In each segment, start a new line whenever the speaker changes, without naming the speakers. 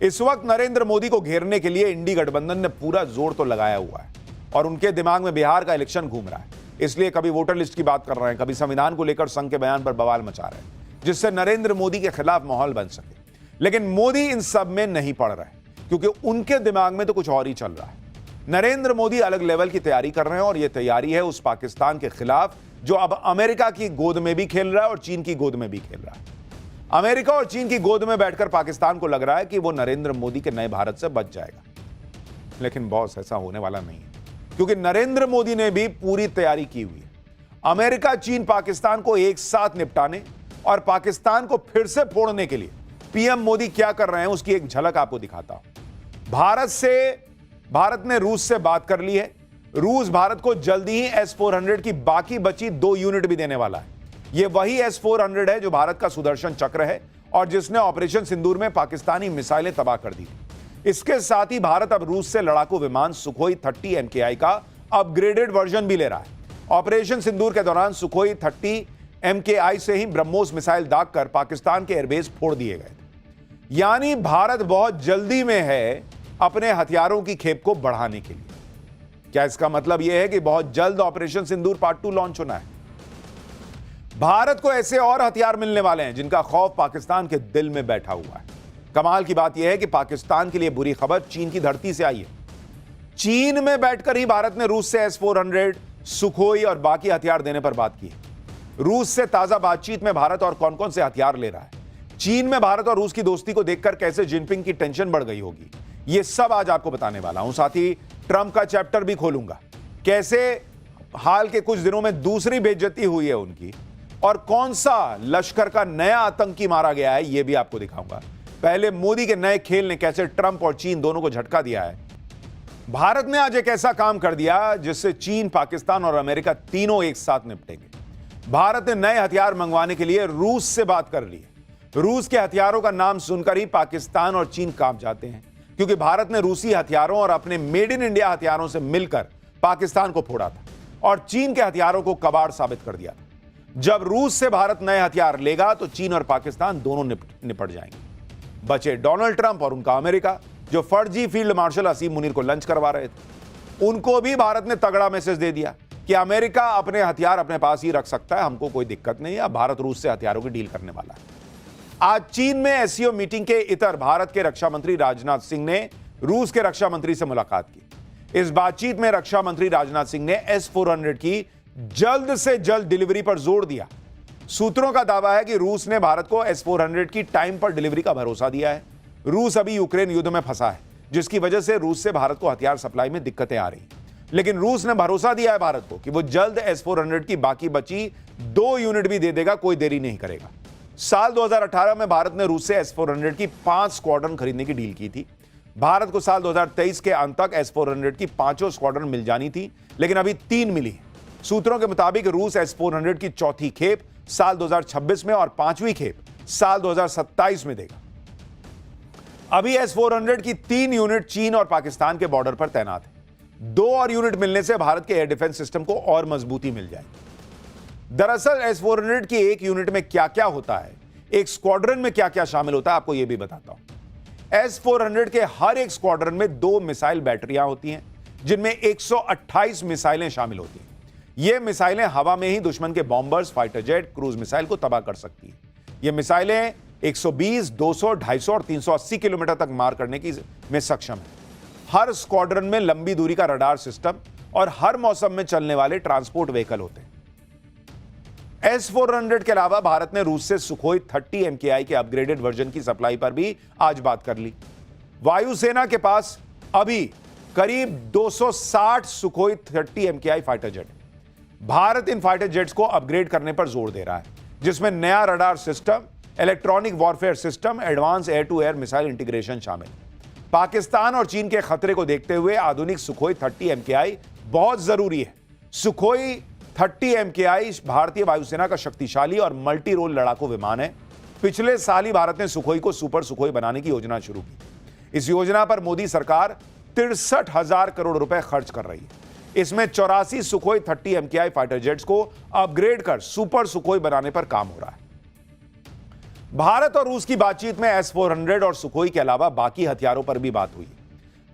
इस वक्त नरेंद्र मोदी को घेरने के लिए इंडी गठबंधन ने पूरा जोर तो लगाया हुआ है और उनके दिमाग में बिहार का इलेक्शन घूम रहा है। इसलिए कभी वोटर लिस्ट की बात कर रहे हैं, कभी संविधान को लेकर संघ के बयान पर बवाल मचा रहे हैं, जिससे नरेंद्र मोदी के खिलाफ माहौल बन सके। लेकिन मोदी इन सब में नहीं पड़ रहे, क्योंकि उनके दिमाग में तो कुछ और ही चल रहा है। नरेंद्र मोदी अलग लेवल की तैयारी कर रहे हैं और यह तैयारी है उस पाकिस्तान के खिलाफ जो अब अमेरिका की गोद में भी खेल रहा है और चीन की गोद में भी खेल रहा है। अमेरिका और चीन की गोद में बैठकर पाकिस्तान को लग रहा है कि वो नरेंद्र मोदी के नए भारत से बच जाएगा, लेकिन बॉस ऐसा होने वाला नहीं है, क्योंकि नरेंद्र मोदी ने भी पूरी तैयारी की हुई है। अमेरिका, चीन, पाकिस्तान को एक साथ निपटाने और पाकिस्तान को फिर से फोड़ने के लिए पीएम मोदी क्या कर रहे हैं उसकी एक झलक आपको दिखाता हूं। भारत ने रूस से बात कर ली है। रूस भारत को जल्दी ही S-400 की बाकी बची 2 यूनिट भी देने वाला है। यह वही S-400 है जो भारत का सुदर्शन चक्र है और जिसने ऑपरेशन सिंदूर में पाकिस्तानी मिसाइलें तबाह कर दी। इसके साथ ही भारत अब रूस से लड़ाकू विमान सुखोई 30 MKI का अपग्रेडेड वर्जन भी ले रहा है। ऑपरेशन सिंदूर के दौरान सुखोई 30 MKI से ही ब्रह्मोस मिसाइल दागकर पाकिस्तान के एयरबेस फोड़ दिए गए थे। यानी भारत बहुत जल्दी में है अपने हथियारों की खेप को बढ़ाने के लिए। क्या इसका मतलब यह है कि बहुत जल्द ऑपरेशन सिंदूर पार्ट 2 लॉन्च होना है? भारत को ऐसे और हथियार मिलने वाले हैं जिनका खौफ पाकिस्तान के दिल में बैठा हुआ है। कमाल की बात यह है कि पाकिस्तान के लिए बुरी खबर चीन की धरती से आई है। चीन में बैठकर ही भारत ने रूस से S-400, सुखोई और बाकी हथियार देने पर बात की है। रूस से ताजा बातचीत में भारत और कौन कौन से हथियार ले रहा है, चीन में भारत और रूस की दोस्ती को देखकर कैसे जिनपिंग की टेंशन बढ़ गई होगी, यह सब आज आपको बताने वाला हूं। साथ ही ट्रंप का चैप्टर भी खोलूंगा, कैसे हाल के कुछ दिनों में दूसरी बेइज्जती हुई है उनकी, और कौन सा लश्कर का नया आतंकी मारा गया है यह भी आपको दिखाऊंगा। पहले मोदी के नए खेल ने कैसे ट्रंप और चीन दोनों को झटका दिया है। भारत ने आज एक ऐसा काम कर दिया जिससे चीन, पाकिस्तान और अमेरिका तीनों एक साथ निपटेंगे। भारत ने नए हथियार मंगवाने के लिए रूस से बात कर ली है। रूस के हथियारों का नाम सुनकर ही पाकिस्तान और चीन कांप जाते हैं, क्योंकि भारत ने रूसी हथियारों और अपने मेड इन इंडिया हथियारों से मिलकर पाकिस्तान को फोड़ा था और चीन के हथियारों को कबाड़ साबित कर दिया था। जब रूस से भारत नए हथियार लेगा तो चीन और पाकिस्तान दोनों निपट जाएंगे। बचे डोनाल्ड ट्रंप और उनका अमेरिका, जो फर्जी फील्ड मार्शल असीम मुनीर को लंच करवा रहे थे। उनको भी भारत ने तगड़ा मैसेज दे दिया कि अमेरिका अपने हथियार अपने पास ही रख सकता है, हमको कोई दिक्कत नहीं है। भारत रूस से हथियारों की डील करने वाला है। आज चीन में SCO मीटिंग के इतर भारत के रक्षा मंत्री राजनाथ सिंह ने रूस के रक्षा मंत्री से मुलाकात की। इस बातचीत में रक्षा मंत्री राजनाथ सिंह ने S-400 की जल्द से जल्द डिलीवरी पर जोर दिया। सूत्रों का दावा है कि रूस ने भारत को S-400 की टाइम पर डिलीवरी का भरोसा दिया है। रूस अभी यूक्रेन युद्ध में फंसा है, जिसकी वजह से रूस से भारत को हथियार सप्लाई में दिक्कतें आ रही, लेकिन रूस ने भरोसा दिया है भारत को कि वो जल्द S-400 की बाकी बची 2 यूनिट भी दे देगा, कोई देरी नहीं करेगा। साल 2018 में भारत ने रूस से S-400 की 5 स्क्वाड्रन खरीदने की डील की थी। भारत को साल 2023 के अंत तक S-400 की 5 स्क्वाड्रन मिल जानी थी, लेकिन अभी 3 मिली। सूत्रों के मुताबिक रूस S-400 की चौथी खेप साल 2026 में और 5वीं खेप साल 2027 में देगा। अभी S-400 की 3 यूनिट चीन और पाकिस्तान के बॉर्डर पर तैनात है। 2 और यूनिट मिलने से भारत के एयर डिफेंस सिस्टम को और मजबूती मिल जाएगी। दरअसल S-400 की एक यूनिट में क्या क्या होता है, एक स्क्वाड्रन में क्या क्या शामिल होता है, आपको यह भी बताता हूं। S-400 के हर एक स्क्वाड्रन में 2 मिसाइल बैटरियां होती हैं, जिनमें 128 मिसाइलें शामिल होती हैं। ये मिसाइलें हवा में ही दुश्मन के bombers, fighter jet, cruise missile को तबाह कर सकती हैं। ये मिसाइलें 120, 200, 250 और 380 किलोमीटर तक मार करने की में सक्षम है। हर स्क्वाड्रन में लंबी दूरी का रडार सिस्टम और हर मौसम में चलने वाले ट्रांसपोर्ट व्हीकल होते हैं। S-400 के अलावा भारत ने रूस से सुखोई 30 MKI के अपग्रेडेड वर्जन की सप्लाई पर भी आज बात कर ली। वायुसेना के पास अभी करीब 260 Sukhoi 30 MKI fighter jet. Bharat इन फाइटर जेट्स को अपग्रेड करने पर जोर दे रहा है, जिसमें नया radar system, electronic warfare system, advance air to air missile integration शामिल। पाकिस्तान और चीन के खतरे को देखते हुए आधुनिक सुखोई 30 MKI बहुत जरूरी है। सुखोई 30 MKI भारतीय वायुसेना का शक्तिशाली और मल्टी रोल लड़ाकू विमान है। पिछले साल ही भारत ने सुखोई को सुपर सुखोई बनाने की योजना शुरू की। इस योजना पर मोदी सरकार 63,000 करोड़ रुपए खर्च कर रही है। इसमें 84 सुखोई 30 MKI फाइटर जेट्स को अपग्रेड कर सुपर सुखोई बनाने पर काम हो रहा है। भारत और रूस की बातचीत में S-400 और सुखोई के अलावा बाकी हथियारों पर भी बात हुई।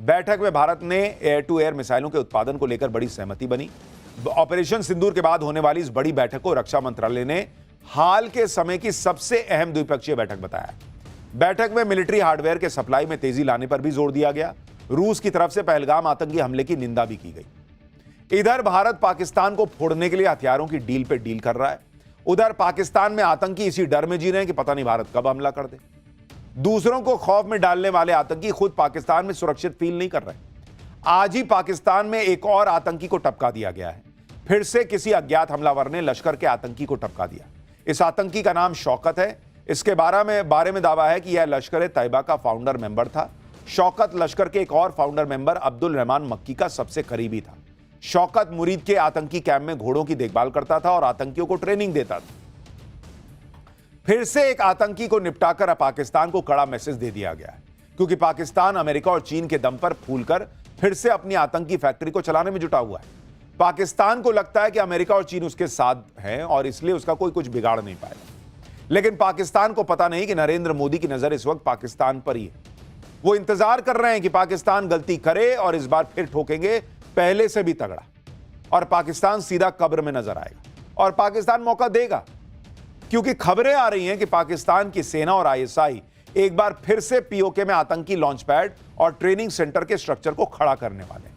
बैठक में भारत ने एयर टू एयर मिसाइलों के उत्पादन को लेकर बड़ी सहमति बनी। ऑपरेशन सिंदूर के बाद होने वाली इस बड़ी बैठक को रक्षा मंत्रालय ने हाल के समय की सबसे अहम द्विपक्षीय बैठक बताया। बैठक में मिलिट्री हार्डवेयर के सप्लाई में तेजी लाने पर भी जोर दिया गया। रूस की तरफ से पहलगाम आतंकी हमले की निंदा भी की गई। इधर भारत पाकिस्तान को फोड़ने के लिए हथियारों की डील पे डील कर रहा है। उधर पाकिस्तान में आतंकी इसी डर में जी रहे हैं कि पता नहीं भारत कब हमला कर दे। दूसरों को खौफ में डालने वाले आतंकी खुद पाकिस्तान में सुरक्षित फील नहीं कर रहे। आज ही पाकिस्तान में एक और आतंकी को टपका दिया गया है। फिर से किसी अज्ञात हमलावर ने लश्कर के आतंकी को टपका दिया। इस आतंकी का नाम शौकत है। इसके बारे में दावा है कि यह लश्कर तैयबा का फाउंडर मेंबर था। शौकत लश्कर के एक और फाउंडर मेंबर अब्दुल रहमान मक्की का सबसे करीबी था। शौकत मुरीद के आतंकी कैंप में घोड़ों की देखभाल करता था और आतंकियों को ट्रेनिंग देता था। फिर से एक आतंकी को निपटाकर अब पाकिस्तान को कड़ा मैसेज दे दिया गया है, क्योंकि पाकिस्तान अमेरिका और चीन के दम पर फूलकर फिर से अपनी आतंकी फैक्ट्री को चलाने में जुटा हुआ है। पाकिस्तान को लगता है कि अमेरिका और चीन उसके साथ हैं और इसलिए उसका कोई कुछ बिगाड़ नहीं पाएगा। लेकिन पाकिस्तान को पता नहीं कि नरेंद्र मोदी की नजर इस वक्त पाकिस्तान पर ही है। वो इंतजार कर रहे हैं कि पाकिस्तान गलती करे और इस बार फिर ठोकेंगे पहले से भी तगड़ा, और पाकिस्तान सीधा कब्र में नजर आएगा। और पाकिस्तान मौका देगा, क्योंकि खबरें आ रही हैं कि पाकिस्तान की सेना और ISI एक बार फिर से POK में आतंकी लॉन्च पैड और ट्रेनिंग सेंटर के स्ट्रक्चर को खड़ा करने वाले हैं।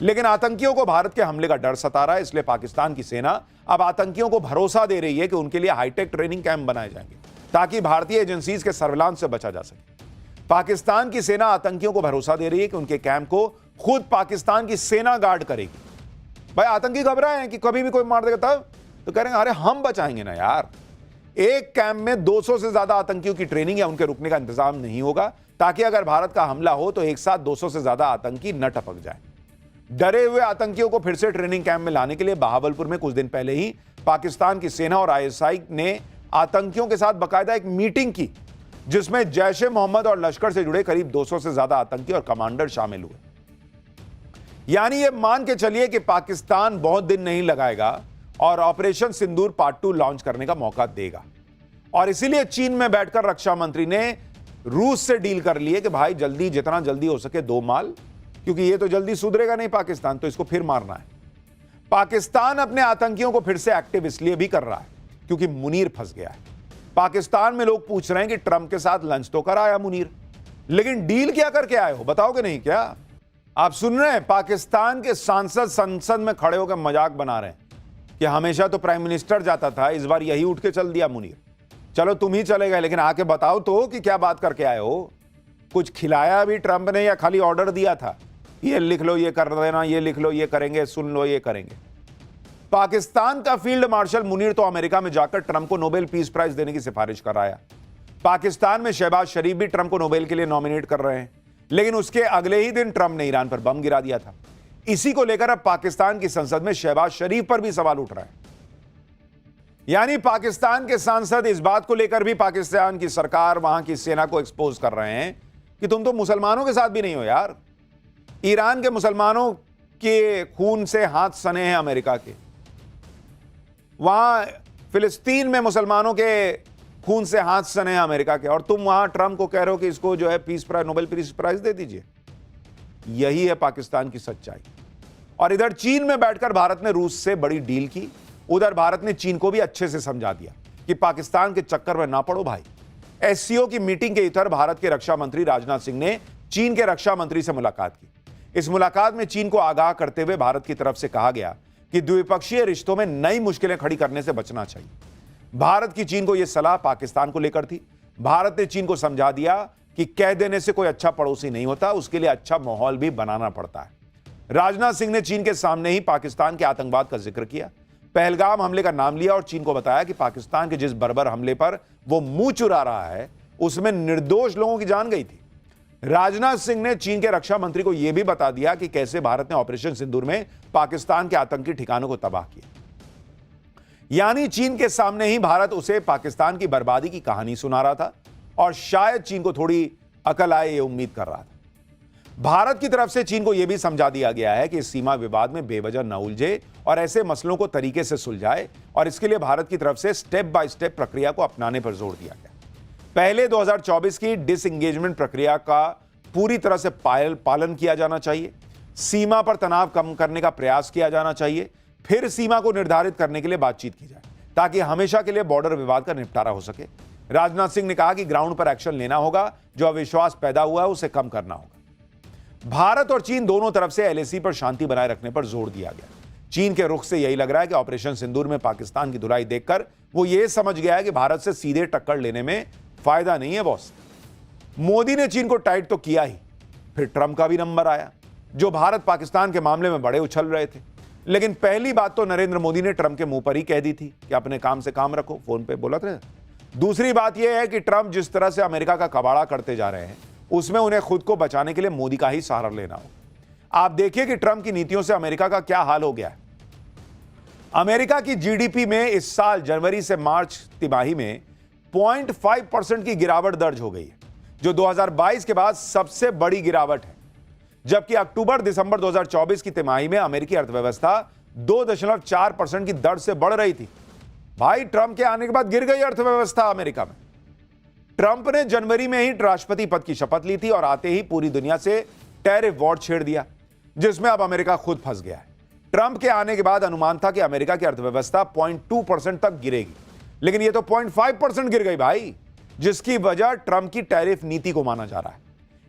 लेकिन आतंकियों को भारत के हमले का डर सता रहा है, इसलिए पाकिस्तान की सेना अब आतंकियों को भरोसा दे रही है कि उनके लिए हाईटेक ट्रेनिंग कैंप बनाए जाएंगे ताकि भारतीय एजेंसीज के सर्विलांस से बचा जा सके। पाकिस्तान की सेना आतंकियों को भरोसा दे रही है कि उनके कैंप को खुद पाकिस्तान की सेना गार्ड करेगी। भाई आतंकी घबराए हैं कि कभी भी कोई मार देगा तब, तो कह रहे हैं अरे हम बचाएंगे ना यार। एक कैंप में 200 से ज्यादा आतंकियों की ट्रेनिंग या उनके रुकने का इंतजाम नहीं होगा, ताकि अगर भारत का हमला हो तो एक साथ 200 से ज्यादा आतंकी न टपक जाए। डरे हुए आतंकियों को फिर से ट्रेनिंग कैंप में लाने के लिए बहावलपुर में कुछ दिन पहले ही पाकिस्तान की सेना और ISI ने आतंकियों के साथ बाकायदा एक मीटिंग की, जिसमें जैश-ए-मोहम्मद और लश्कर से जुड़े करीब 200 से ज्यादा आतंकी और कमांडर शामिल हुए। यानी ये मान के चलिए कि पाकिस्तान बहुत दिन नहीं लगाएगा और ऑपरेशन सिंदूर पार्ट 2 लॉन्च करने का मौका देगा। और इसीलिए चीन में बैठकर रक्षा मंत्री ने रूस से डील कर ली है कि भाई जल्दी, जितना जल्दी हो सके दो माल, क्योंकि ये तो जल्दी सुधरेगा नहीं पाकिस्तान, तो इसको फिर मारना है। पाकिस्तान अपने आतंकियों को फिर से एक्टिव इसलिए भी कर रहा है क्योंकि मुनीर फंस गया है। पाकिस्तान में लोग पूछ रहे हैं कि ट्रंप के साथ लंच तो कर आया मुनीर, लेकिन डील क्या करके आए हो, बताओगे नहीं क्या? आप सुन रहे हैं, पाकिस्तान के सांसद संसद में खड़े होकर मजाक बना रहे हैं कि हमेशा तो प्राइम मिनिस्टर जाता था, इस बार यही उठ के चल दिया मुनीर। चलो तुम ही चले गए, लेकिन आके बताओ तो कि क्या बात करके आए हो। कुछ खिलाया भी ट्रंप ने या खाली ऑर्डर दिया था, ये लिख लो, ये कर देना, ये लिख लो, ये करेंगे, सुन लो, ये करेंगे। पाकिस्तान का फील्ड मार्शल मुनीर तो अमेरिका में जाकर ट्रंप को नोबेल पीस प्राइज देने की सिफारिश कर रहा है। पाकिस्तान में शहबाज शरीफ भी ट्रंप को नोबेल के लिए नॉमिनेट कर रहे हैं, लेकिन उसके अगले ही दिन ट्रंप ने ईरान पर बम गिरा दिया था। इसी को लेकर अब पाकिस्तान की संसद में शहबाज शरीफ पर भी सवाल उठ रहा है। यानी पाकिस्तान के सांसद इस बात को लेकर भी पाकिस्तान की सरकार, वहां की सेना को एक्सपोज कर रहे हैं कि तुम तो मुसलमानों के साथ भी नहीं हो यार। ईरान के मुसलमानों के खून से हाथ सने हैं अमेरिका के, वहां फिलिस्तीन में मुसलमानों के खून से हाथ सने हैं अमेरिका के, और तुम वहां ट्रंप को कह रहे हो कि इसको जो है peace prize, Nobel peace prize दे दीजिए। यही है पाकिस्तान की सच्चाई। और इधर चीन में बैठकर भारत ने रूस से बड़ी डील की। उधर भारत ने चीन को भी अच्छे से समझा दिया कि पाकिस्तान के चक्कर में ना पड़ो भाई। SCO की मीटिंग के इधर भारत के रक्षा मंत्री राजनाथ सिंह ने चीन के रक्षा मंत्री से मुलाकात की। इस मुलाकात में चीन को आगाह करते हुए भारत की तरफ से कहा गया कि द्विपक्षीय रिश्तों में नई मुश्किलें खड़ी करने से बचना चाहिए। भारत की चीन को यह सलाह पाकिस्तान को लेकर थी। भारत ने चीन को समझा दिया कि कह देने से कोई अच्छा पड़ोसी नहीं होता, उसके लिए अच्छा माहौल भी बनाना पड़ता है। राजनाथ सिंह ने चीन के सामने ही पाकिस्तान के आतंकवाद का जिक्र किया, पहलगाम हमले का नाम लिया और चीन को बताया कि पाकिस्तान के जिस बर्बर हमले पर वो मुंह चुरा रहा है, उसमें निर्दोष लोगों की जान गई थी। राजनाथ सिंह ने चीन के रक्षा मंत्री को यह भी बता दिया कि कैसे भारत ने ऑपरेशन सिंदूर में पाकिस्तान के आतंकी ठिकानों को तबाह किया। यानी चीन के सामने ही भारत उसे पाकिस्तान की बर्बादी की कहानी सुना रहा था और शायद चीन को थोड़ी अकल आए, ये उम्मीद कर रहा था। भारत की तरफ से चीन को यह भी समझा दिया गया है कि इस सीमा विवाद में बेवजह न उलझे और ऐसे मसलों को तरीके से सुलझाए, और इसके लिए भारत की तरफ से स्टेप बाय स्टेप प्रक्रिया को अपनाने पर जोर दिया गया। पहले 2024 की डिसएंगेजमेंट प्रक्रिया का पूरी तरह से पालन किया जाना चाहिए। सीमा पर तनाव कम करने का प्रयास किया जाना चाहिए। फिर सीमा को निर्धारित करने के लिए बातचीत की जाए ताकि हमेशा के लिए बॉर्डर विवाद का निपटारा हो सके। राजनाथ सिंह ने कहा कि ग्राउंड पर एक्शन लेना होगा, जो अविश्वास पैदा हुआ है उसे कम करना होगा। भारत और चीन दोनों तरफ से एलएसी पर शांति बनाए रखने पर जोर दिया गया। चीन के रुख से यही लग रहा है कि ऑपरेशन सिंदूर में पाकिस्तान की धुलाई देखकर वो ये समझ गया है कि भारत से सीधे टक्कर लेने में फायदा नहीं है बॉस। मोदी ने चीन को टाइट तो किया ही, फिर ट्रंप का भी नंबर आया, जो भारत पाकिस्तान के मामले में बड़े उछल रहे थे। लेकिन पहली बात तो नरेंद्र मोदी ने ट्रंप के मुंह पर ही कह दी थी कि अपने काम से काम रखो, फोन पे बोला था। दूसरी बात यह है कि ट्रंप जिस तरह से अमेरिका का कबाड़ा करते जा रहे हैं, उसमें उन्हें खुद को बचाने के लिए मोदी का ही सहारा लेना होगा। आप देखिए कि ट्रंप की नीतियों से अमेरिका का क्या हाल हो गया है। अमेरिका की जीडीपी में इस साल जनवरी से मार्च तिमाही में 0.5% की गिरावट दर्ज हो गई है, जो 2022 के बाद सबसे बड़ी गिरावट है। जबकि अक्टूबर दिसंबर 2024 की तिमाही में अमेरिकी अर्थव्यवस्था 2.4% की दर से बढ़ रही थी। भाई, ट्रंप के आने के बाद गिर गई अर्थव्यवस्था अमेरिका में। ट्रंप ने जनवरी में ही राष्ट्रपति पद की शपथ ली थी और आते ही पूरी दुनिया से टैरिफ वॉर छेड़ दिया, जिसमें अब अमेरिका खुद फंस गया है। ट्रंप के आने के बाद अनुमान था कि अमेरिका की अर्थव्यवस्था 0.2% तक गिरेगी, लेकिन यह तो 0.5% गिर गई भाई, जिसकी वजह ट्रंप की टैरिफ नीति को माना जा रहा है।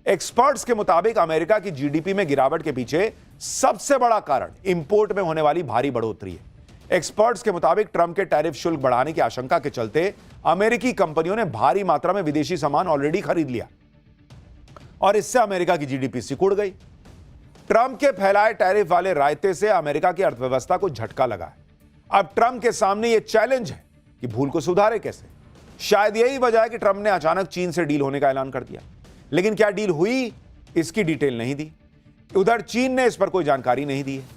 एक्सपर्ट्स के मुताबिक अमेरिका की जीडीपी में गिरावट के पीछे सबसे बड़ा कारण इंपोर्ट में होने वाली भारी बढ़ोतरी है। एक्सपर्ट्स के मुताबिक ट्रंप के टैरिफ शुल्क बढ़ाने की आशंका के चलते अमेरिकी कंपनियों ने भारी मात्रा में विदेशी सामान ऑलरेडी खरीद लिया और इससे अमेरिका की जीडीपी सिकुड़ गई। ट्रंप के फैलाए टैरिफ वाले रायते से अमेरिका की अर्थव्यवस्था को झटका लगा है। अब ट्रंप के सामने यह चैलेंज है कि भूल को सुधारे कैसे। शायद यही वजह है कि ट्रंप ने अचानक चीन से डील होने का ऐलान कर दिया, लेकिन क्या डील हुई, इसकी डिटेल नहीं दी। उधर चीन ने इस पर कोई जानकारी नहीं दी है।